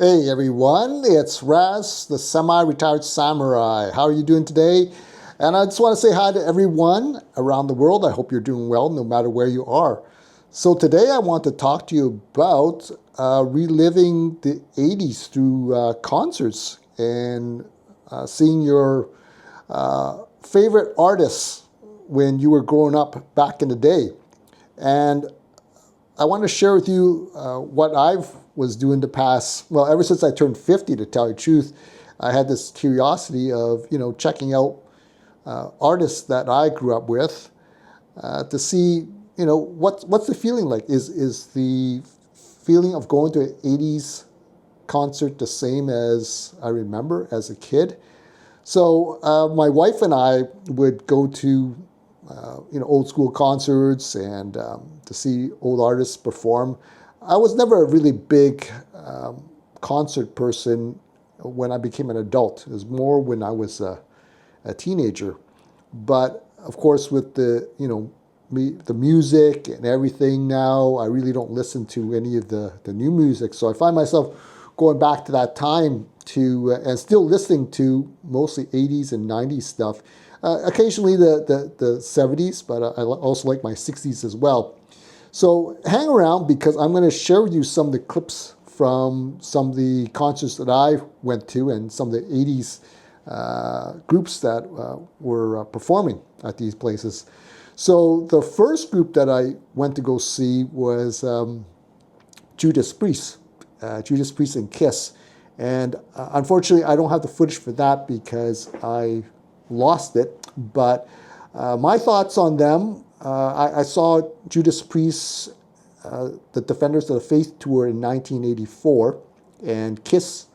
Hey everyone, it's Raz, the semi-retired samurai. How are you doing today? And I just want to say hi to everyone around the world. I hope you're doing well no matter where you are. So today I want to talk to you about reliving the 80s through concerts and seeing your favorite artists when you were growing up back in the day. And I want to share with you what I've was doing the past, well, ever since I turned 50, to tell you the truth. I had this curiosity of, checking out artists that I grew up with to see, what's the feeling like? Is the feeling of going to an 80s concert the same as I remember as a kid? So my wife and I would go to old school concerts and to see old artists perform. I was never a really big concert person when I became an adult. It was more when I was a teenager. But of course, with the the music and everything now, I really don't listen to any of the new music. So I find myself going back to that time to and still listening to mostly 80s and 90s stuff. Occasionally the 70s, but I also like my 60s as well. So hang around because I'm going to share with you some of the clips from some of the concerts that I went to and some of the 80s groups that were performing at these places. So the first group that I went to go see was Judas Priest and Kiss. And unfortunately, I don't have the footage for that because I lost it. But my thoughts on them, I saw Judas Priest, the Defenders of the Faith tour in 1984, and Kiss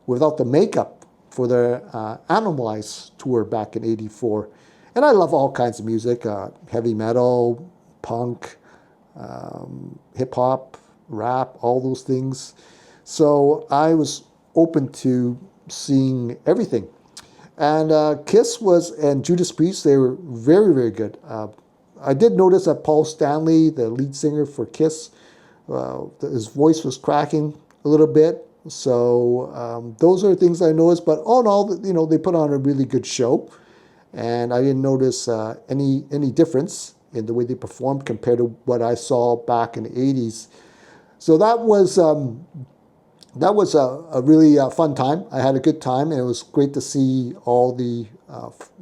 without the makeup for their Animalize tour back in 84. And I love all kinds of music, heavy metal, punk, hip-hop, rap, all those things. So I was open to seeing everything. And Kiss and Judas Priest, they were very, very good. I did notice that Paul Stanley, the lead singer for Kiss, his voice was cracking a little bit. So those are things I noticed. But all in all, they put on a really good show. And I didn't notice any difference in the way they performed compared to what I saw back in the 80s. So that was a really fun time. I had a good time, and it was great to see all the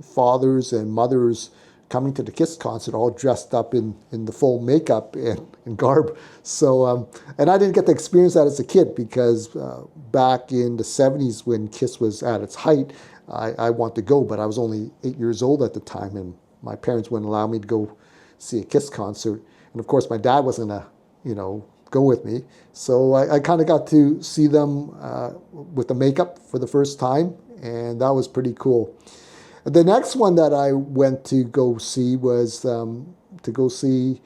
fathers and mothers coming to the Kiss concert all dressed up in the full makeup and garb. So, and I didn't get to experience that as a kid because back in the 70s when Kiss was at its height, I wanted to go, but I was only 8 years old at the time, and my parents wouldn't allow me to go see a Kiss concert. And of course, my dad wasn't gonna, go with me. So I kind of got to see them with the makeup for the first time, and that was pretty cool. The next one that I went to go see was to go see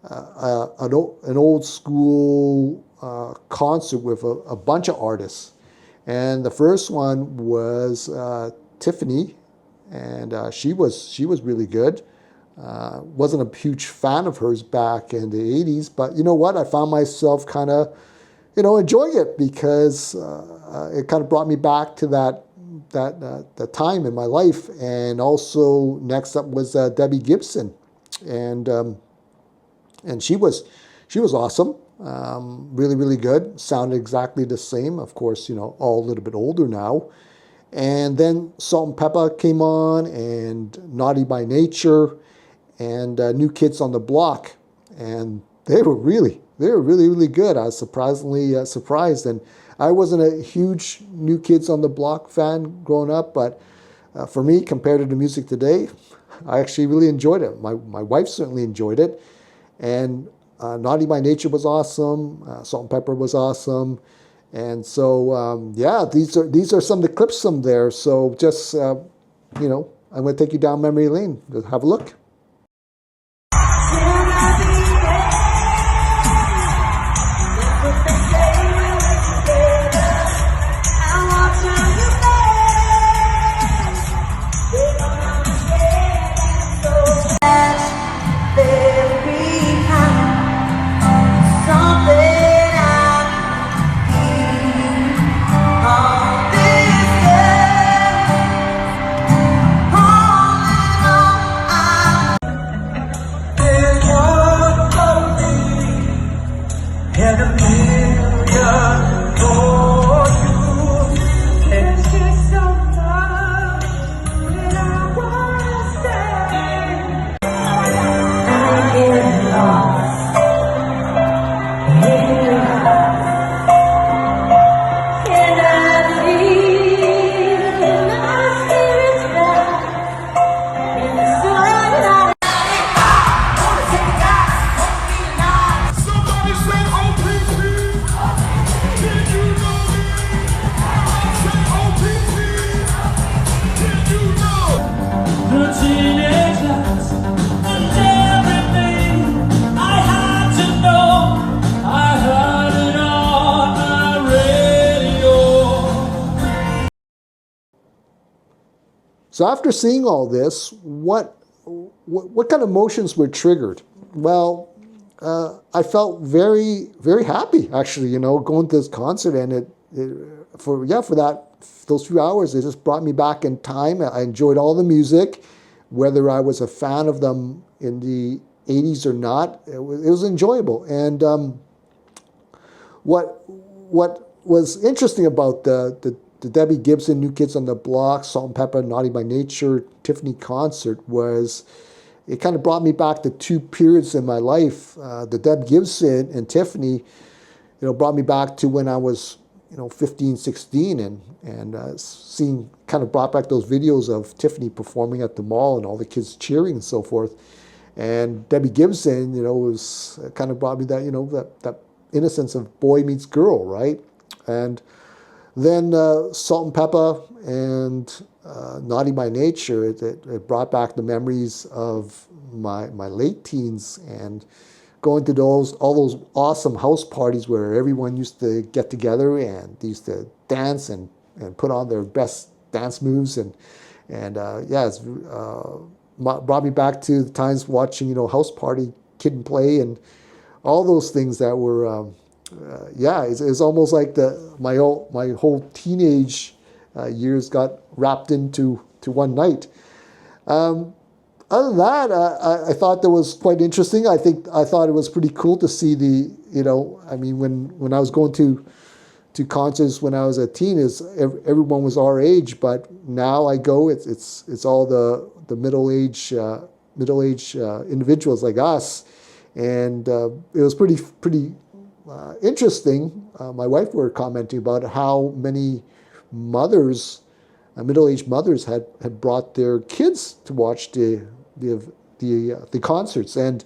an old school concert with a bunch of artists. And the first one was Tiffany, and she was really good. Wasn't a huge fan of hers back in the 80s, but you know what? I found myself kind of, enjoying it because it kind of brought me back to that time in my life. And also next up was Debbie Gibson, and she was awesome. Really, really good. Sounded exactly the same. Of course, all a little bit older now. And then Salt and Pepper came on, and Naughty by Nature, and New Kids on the Block, and they were really, really good. I was surprisingly surprised, and I wasn't a huge New Kids on the Block fan growing up, but for me, compared to the music today, I actually really enjoyed it. My wife certainly enjoyed it, and Naughty by Nature was awesome. Salt and Pepper was awesome, and so yeah, these are some of the clips from there. So just I'm going to take you down memory lane. Just have a look. Something I So after seeing all this, what kind of emotions were triggered? Well, I felt very, very happy actually, going to this concert, and for those few hours, it just brought me back in time. I enjoyed all the music, whether I was a fan of them in the 80s or not. It was enjoyable. And what was interesting about the Debbie Gibson, New Kids on the Block, Salt and Pepper, Naughty by Nature, Tiffany concert was, it kind of brought me back to two periods in my life. The Deb Gibson and Tiffany, brought me back to when I was, 15, 16, and seeing, kind of brought back those videos of Tiffany performing at the mall and all the kids cheering and so forth. And Debbie Gibson, was kind of brought me that, that innocence of boy meets girl, right? And then Salt and Pepper and Naughty by Nature, it brought back the memories of my late teens and going to all those awesome house parties where everyone used to get together and they used to dance and put on their best dance moves. It's brought me back to the times watching, House Party, Kid and Play, and all those things that were, it's almost like my whole teenage years got wrapped into one night. Other than that, I thought that was quite interesting. I thought it was pretty cool to see when I was going to concerts when I was a teen, everyone was our age, but now I go, it's all the middle age individuals like us, and it was pretty interesting. My wife were commenting about how many mothers, middle-aged mothers, had brought their kids to watch the concerts, and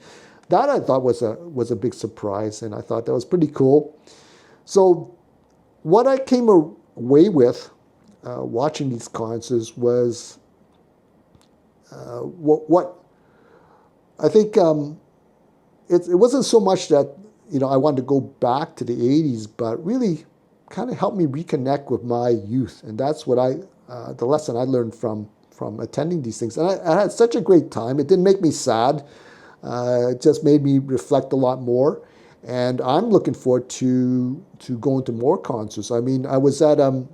that I thought was a big surprise, and I thought that was pretty cool. So what I came away with watching these concerts was what I think it wasn't so much that I wanted to go back to the 80s, but really kind of helped me reconnect with my youth, and that's what the lesson I learned from attending these things. And I had such a great time. It didn't make me sad. It just made me reflect a lot more. And I'm looking forward to going to more concerts. I mean, I was at a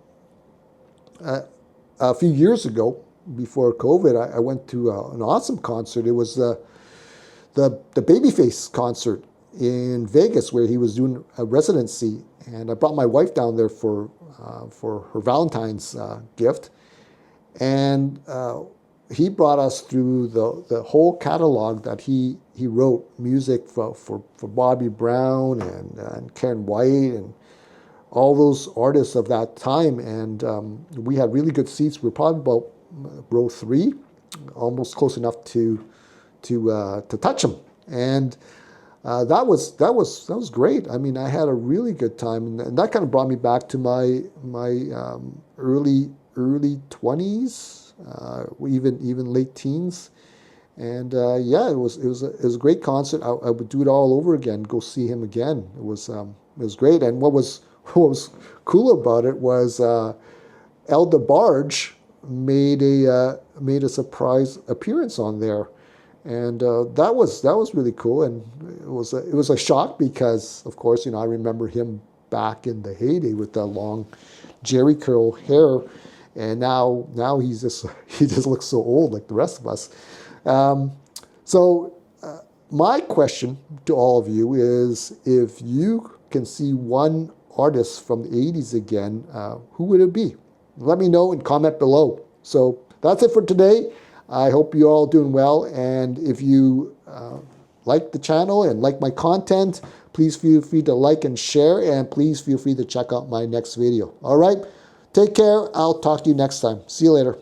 few years ago, before COVID, I went to an awesome concert. It was the Babyface concert in Vegas, where he was doing a residency. And I brought my wife down there for her Valentine's gift. And he brought us through the whole catalog that he wrote, music for Bobby Brown and Karen White and all those artists of that time. And we had really good seats. We were probably about row 3, almost close enough to touch him. And that was great. I mean, I had a really good time, and that kind of brought me back to my early 20s, even late teens. And it was a great concert. I would do it all over again. Go see him again. It was great. And what was cool about it was El DeBarge made a surprise appearance on there. And that was really cool, and it was a shock because, of course, I remember him back in the heyday with that long jerry curl hair, and now he just looks so old like the rest of us. So my question to all of you is, if you can see one artist from the 80s again, who would it be? Let me know and comment below. So that's it for today. I hope you're all doing well, and if you like the channel and like my content, please feel free to like and share, and please feel free to check out my next video. All right, take care. I'll talk to you next time. See you later.